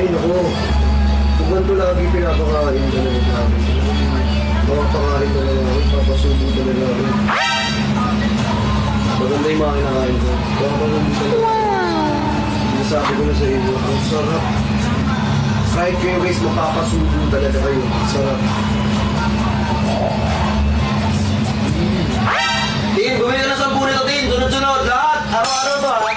Ay, naku. Tugan to lagi pinapakain talaga namin. Mga pangarin talaga namin, papasubo talaga namin. Maganda yung mga kinakain ko. Kaya maganda talaga. Nasabi ko na sa iyo, ang sarap. Kahit kayo guys, mapapasubo talaga kayo. Sarap. Tin, bumili na ng 10 nito, Tin. Sunod-sunod, lahat. Araw-araw to, ha?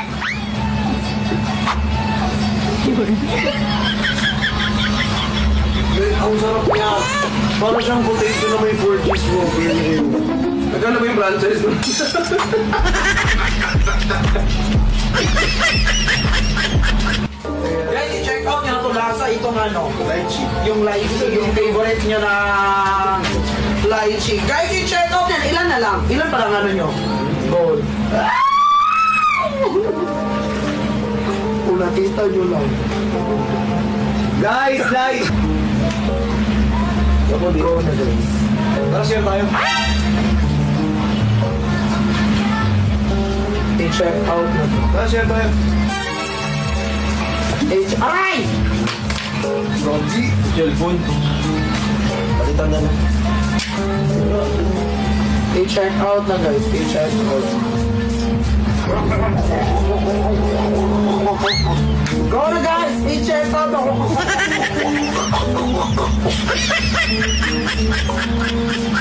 Ang sarap niya. Para siyang potato na may 4 cheese mo. Nagkano ba yung franchise mo? Guys, i-check out nyo na ito lasa. Itong ano? Lychee. Yung lychee. Yung favorite nyo na lychee. Guys, i-check out yan. Ilan na lang? Ilan pa lang ano nyo? Gold. Kung nakita nyo lang. Guys! Ako di ko na guys. Tara, share tayo. I-check out na ito. Tara, share tayo. Aray! Rogi. Cellphone. Palitan na lang. I-check out na guys. I-check out. Go na guys! I-check out ako.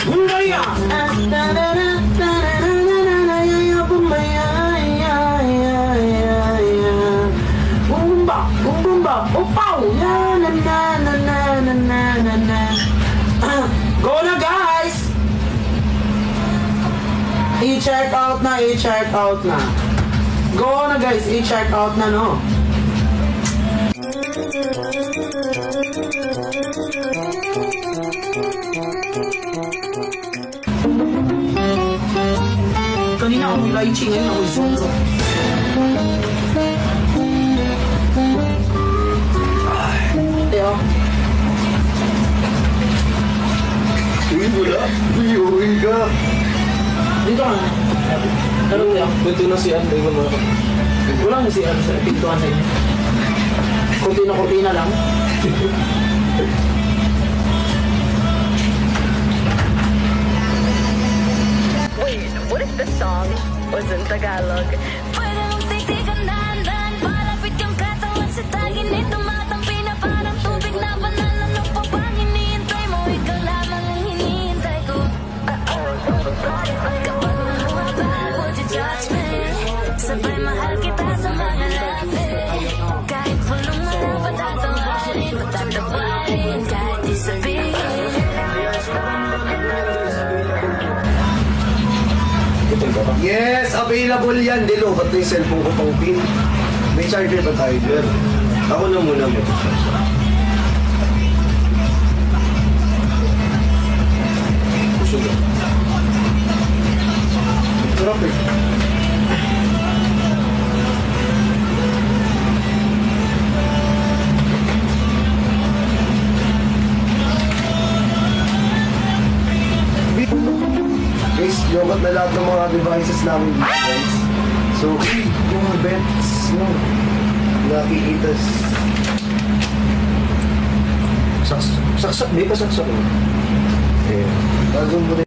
Bumaya! Bumba! Bumba! Upaw! Na na na na na na na na. Go na guys! I-check out na, i-check out na. Go na guys, i-check out na no. Kanina ako may lychee, ngayon ako isundro. Teo. Uy, wala. Uy ka. Dito ka na. Ano Teo? Ito na si Anday mo na. Wala na si Ano sa pintuan sa inyo. Kurtina lang. Wait, what if the song was in Tagalog? Pwede mong titigan dahan-dahan, palapit kang katawan sa tagin nito matampi na parang tubig na banana. Ano pa bang hinihintay mo? Ikaw lamang ang hinihintay ko. Kapag mahaba, would you judge me? Sabay mahal kita sa mga lapit. Kahit walang mga patatawarin, patatawarin, kahit di sabihin. Yes, available yan. Dilo, ba't na yung cellphone ko pang pin? May charger ba tayo dyan? Ako na muna mo. Kusog. Sarap eh. Guys, yogot na lahat ng mga devices namin dito, guys. So, yung mga bets, no, nakikita. Saksak, di pa saksak. Eh, bagong mo